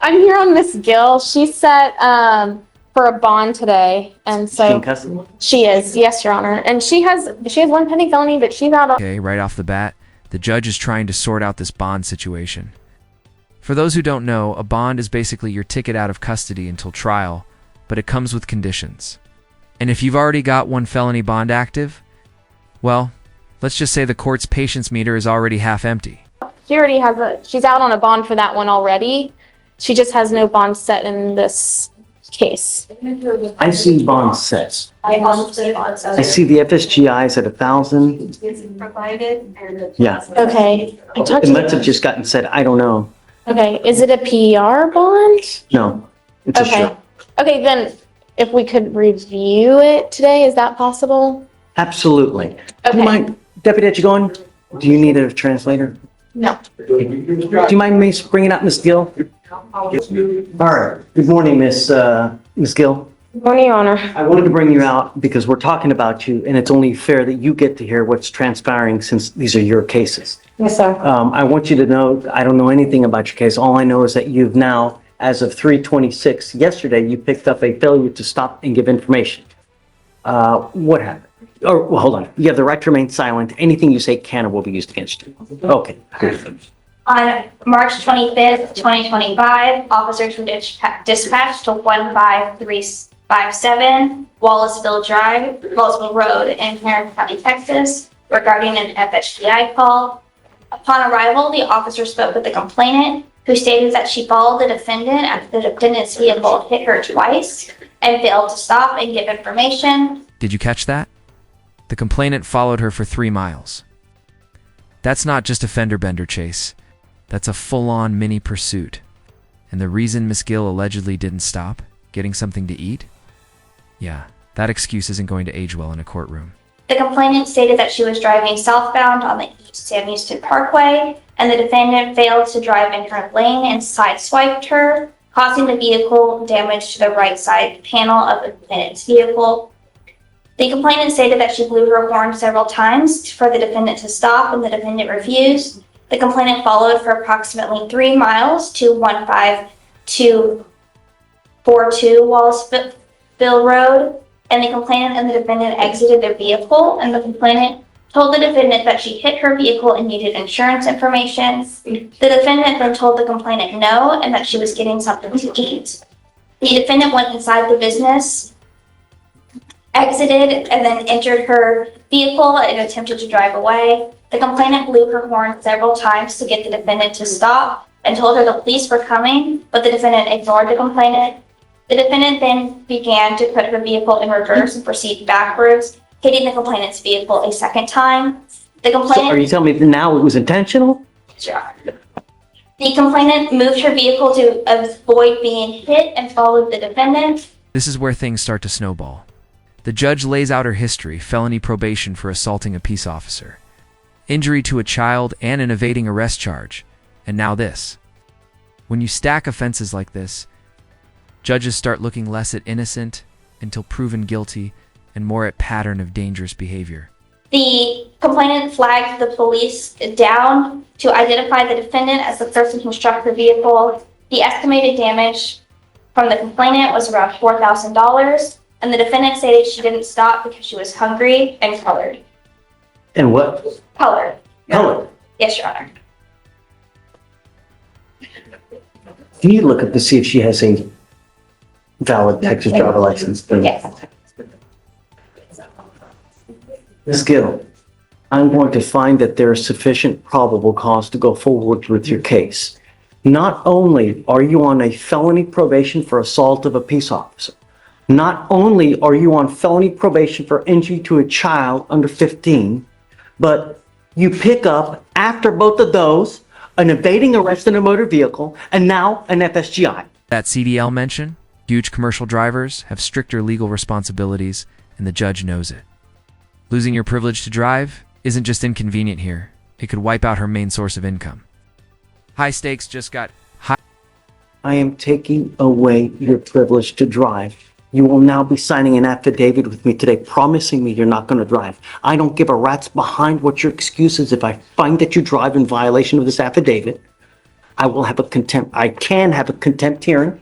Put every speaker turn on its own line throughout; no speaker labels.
I'm here on Miss Gill. She's set for a bond today, and
Is she in
so
custody?
she is. Yes, Your Honor. And she has one pending felony, but she's out on.
Okay, right off the bat, the judge is trying to sort out this bond situation. For those who don't know, a bond is basically your ticket out of custody until trial, but it comes with conditions. And if you've already got one felony bond active, well, let's just say the court's patience meter is already half empty.
She already has she's out on a bond for that one already. She just has no bond set in this case.
I see bond sets. I see the FSGI is at 1,000. Yeah.
Okay.
It must have just gotten set. I don't know.
Okay. Is it a PR bond?
No. It's a
Okay.
show.
Okay, then if we could review it today, is that possible?
Absolutely. Do
Okay.
you mind, Deputy Etchigon, do you need a translator?
No.
Do you mind me bringing up Miss Gill? All right. Good morning, Miss Gill.
Good morning, Your Honor.
I wanted to bring you out because we're talking about you, and it's only fair that you get to hear what's transpiring since these are your cases.
Yes, sir.
I want you to know, I don't know anything about your case. All I know is that you've now, as of 3/26, yesterday, you picked up a failure to stop and give information. What happened? Oh, well, hold on. You have the right to remain silent. Anything you say can or will be used against you. Okay.
On March 25th, 2025, officers were dispatched to 15357 Wallaceville Road in Harris County, Texas, regarding an FSGI call. Upon arrival, the officer spoke with the complainant, who stated that she followed the defendant after the defendant's vehicle hit her twice and failed to stop and give information.
Did you catch that? The complainant followed her for 3 miles. That's not just a fender bender chase. That's a full-on mini pursuit. And the reason Miss Gill allegedly didn't stop, getting something to eat? Yeah, that excuse isn't going to age well in a courtroom.
The complainant stated that she was driving southbound on the East Sam Houston Parkway, and the defendant failed to drive in her lane and sideswiped her, causing the vehicle damage to the right side panel of the defendant's vehicle. The complainant stated that she blew her horn several times for the defendant to stop, and the defendant refused. The complainant followed for approximately 3 miles to 15242 Wallaceville Road, and the complainant and the defendant exited their vehicle, and the complainant told the defendant that she hit her vehicle and needed insurance information. The defendant then told the complainant no, and that she was getting something to eat. The defendant went inside the business, exited, and then entered her vehicle and attempted to drive away. The complainant blew her horn several times to get the defendant to stop and told her the police were coming, but the defendant ignored the complainant. The defendant then began to put her vehicle in reverse and proceed backwards, hitting the complainant's vehicle a second time. The
So
complainant,
are you telling me that now it was intentional?
the complainant moved her vehicle to avoid being hit and followed the defendant.
This is where things start to snowball. The judge lays out her history: felony probation for assaulting a peace officer, injury to a child, and an evading arrest charge. And now this. When you stack offenses like this, judges start looking less at innocent until proven guilty and more at pattern of dangerous behavior.
The complainant flagged the police down to identify the defendant as the person who struck the vehicle. The estimated damage from the complainant was around $4,000, and the defendant stated she didn't stop because she was hungry and colored.
And what?
Colored.
Color.
Yes, Your Honor.
Can you look up to see if she has a valid Texas driver license?
Yes.
Ms. Gill, I'm going to find that there is sufficient probable cause to go forward with your case. Not only are you on a felony probation for assault of a peace officer, not only are you on felony probation for injury to a child under 15, but you pick up, after both of those, an evading arrest in a motor vehicle, and now an FSGI.
That CDL mention, huge commercial drivers have stricter legal responsibilities, and the judge knows it. Losing your privilege to drive isn't just inconvenient here. It could wipe out her main source of income. High stakes just got high.
I am taking away your privilege to drive. You will now be signing an affidavit with me today, promising me you're not going to drive. I don't give a rat's behind what your excuse is if I find that you drive in violation of this affidavit. I will have a contempt, I can have a contempt hearing.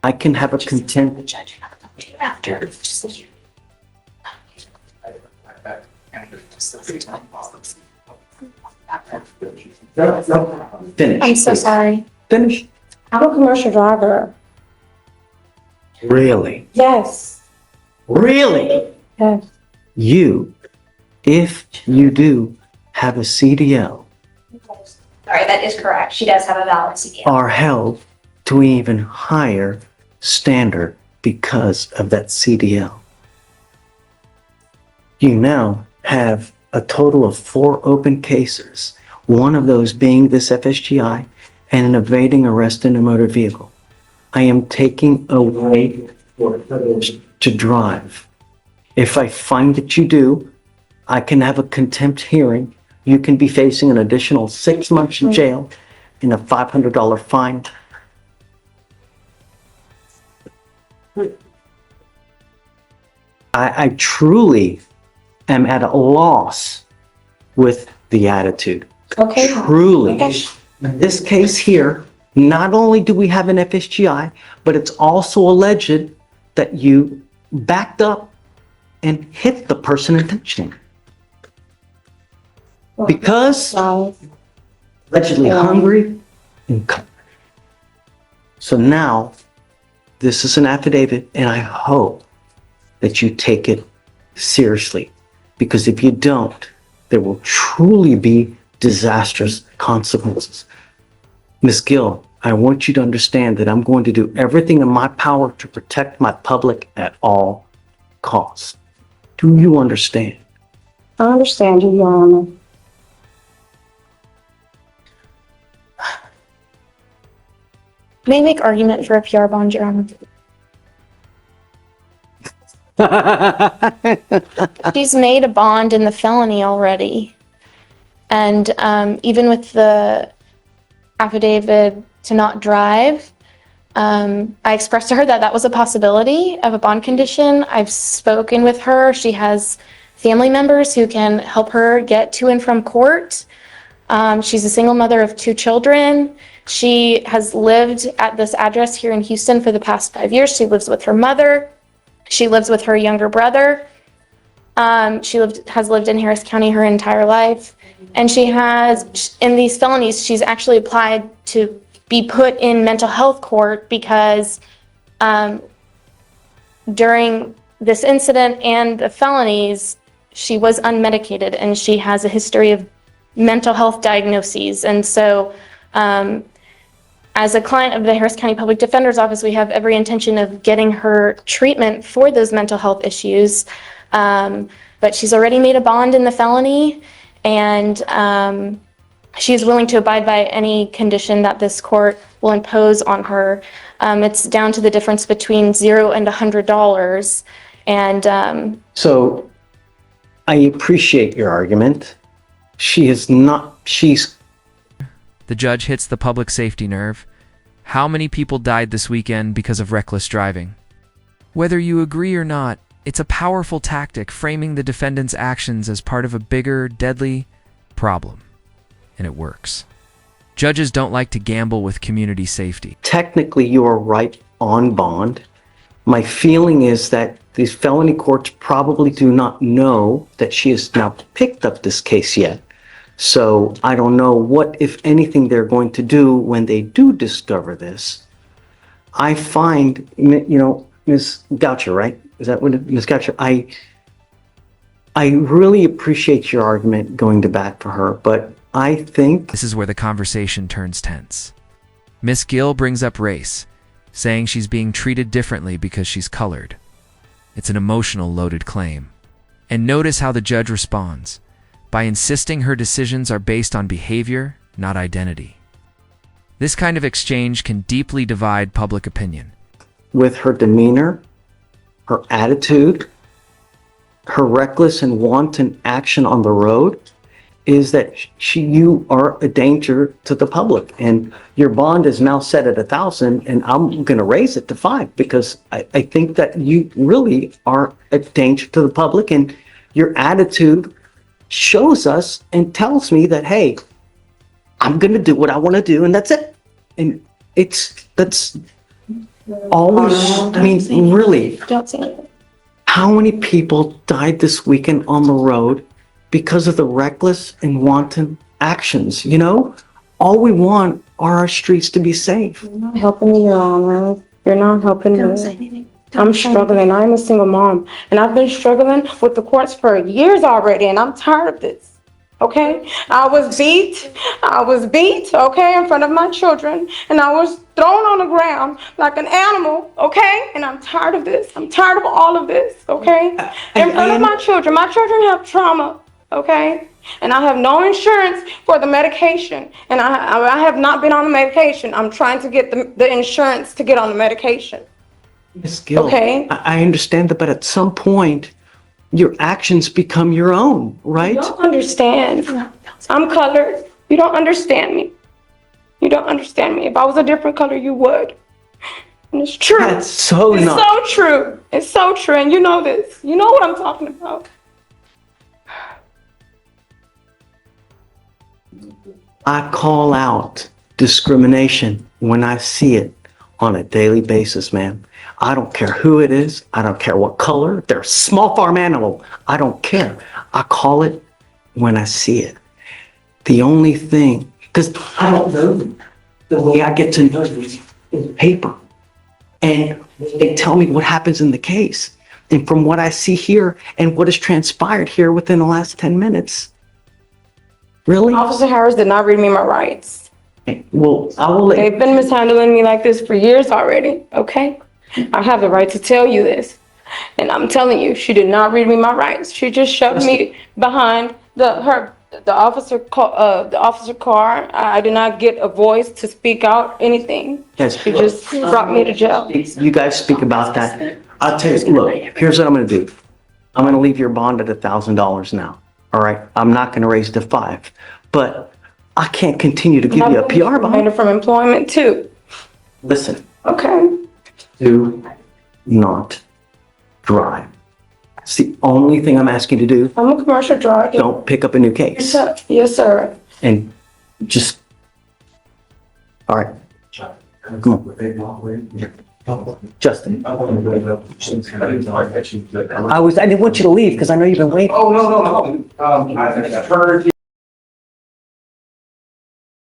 I can have a contempt.
After.
Finish.
I'm so
please.
sorry.
Finish.
I'm a commercial driver.
Really?
Yes.
Really?
Yes.
You, if you do have a CDL,
Sorry, that is correct. She does have a valid CDL.
are held to an even higher standard because of that CDL. You now have a total of 4 open cases, one of those being this FSGI and an evading arrest in a motor vehicle. I am taking away your privilege to drive. If I find that you do, I can have a contempt hearing. You can be facing an additional 6 months in jail and a $500 fine. I truly am at a loss with the attitude.
Okay.
Truly.
Okay.
In this case here, not only do we have an FSGI, but it's also alleged that you backed up and hit the person intentionally. Because
So,
allegedly
Yeah.
hungry and covered. So now, this is an affidavit, and I hope that you take it seriously. Because if you don't, there will truly be disastrous consequences. Ms. Gill, I want you to understand that I'm going to do everything in my power to protect my public at all costs. Do you understand?
I understand you, Your Honor.
May I make argument for a PR bond, Your Honor? She's made a bond in the felony already. And even with the affidavit to not drive, I expressed to her that that was a possibility of a bond condition. I've spoken with her. She has family members who can help her get to and from court. She's a single mother of 2 children. She has lived at this address here in Houston for the past 5 years. She lives with her mother. She lives with her younger brother. She has lived in Harris County her entire life. And she has, in these felonies, she's actually applied to be put in mental health court because during this incident and the felonies, she was unmedicated and she has a history of mental health diagnoses. And so as a client of the Harris County Public Defender's Office, we have every intention of getting her treatment for those mental health issues. But she's already made a bond in the felony, and she's willing to abide by any condition that this court will impose on her. It's down to the difference between $0 and $100. And
So I appreciate your argument. She's
The judge hits the public safety nerve. How many people died this weekend because of reckless driving? Whether you agree or not, it's a powerful tactic framing the defendant's actions as part of a bigger, deadly problem. And it works. Judges don't like to gamble with community safety.
technically you are right on bond. My feeling is that these felony courts probably do not know that she has now picked up this case yet. So I don't know what, if anything, they're going to do when they do discover this. I find, Ms. Goucher, right? Is that what, Ms. Goucher? I really appreciate your argument going to bat for her, but I think
This is where the conversation turns tense. Miss Gill brings up race, saying she's being treated differently because she's colored. It's an emotional, loaded claim. And notice how the judge responds, by insisting her decisions are based on behavior, not identity. This kind of exchange can deeply divide public opinion.
with her demeanor, her attitude, her reckless and wanton action on the road, is that you are a danger to the public. And your bond is now set at 1,000, and I'm going to raise it to 5 because I think that you really are a danger to the public, and your attitude shows us and tells me that, hey, I'm going to do what I want to do, and that's it. And that's always, I mean, really,
Don't say anything.
how many people died this weekend on the road because of the reckless and wanton actions, you know? All we want are our streets to be safe.
You're not helping me, Your Honor. You're not helping me.
Don't say anything.
I'm struggling. I'm a single mom, and I've been struggling with the courts for years already, and I'm tired of this. Okay? I was beat, okay, in front of my children, and I was thrown on the ground like an animal, okay? And I'm tired of this. I'm tired of all of this, okay? In front of my children. My children have trauma, okay? And I have no insurance for the medication, and I have not been on the medication. I'm trying to get the insurance to get on the medication.
Ms. Gill,
Okay.
I understand that, but at some point, your actions become your own, right?
You don't understand. I'm colored. You don't understand me. You don't understand me. If I was a different color, you would. And it's true.
That's so
It's
not.
so true. It's so true. And you know this. You know what I'm talking about.
I call out discrimination when I see it on a daily basis, ma'am. I don't care who it is. I don't care what color. If they're a small farm animal. I don't care. I call it when I see it. The only thing, because I don't know them. The way I get to know them is paper. And they tell me what happens in the case. And from what I see here and what has transpired here within the last 10 minutes, really?
Officer Harris did not read me my rights.
Well, I will let
They've been mishandling me like this for years already, okay? I have the right to tell you this. And I'm telling you, she did not read me my rights. She just shoved me behind the officer car. I did not get a voice to speak out anything.
Yes.
She just brought me to jail.
You guys speak about that. I'll tell you, look, here's what I'm gonna do. I'm gonna leave your bond at $1,000 now, all right? I'm not gonna raise it to 5, but I can't continue to give you a PR bond.
Terminated from employment too.
Listen,
Okay.
do not drive. It's the only thing I'm asking you to do.
I'm a commercial driver.
Don't pick up a new
Yes,
case.
sir. Yes, sir.
And just, all right. Come on. Justin, I didn't want you to leave because I know you've been waiting.
Oh, no, I heard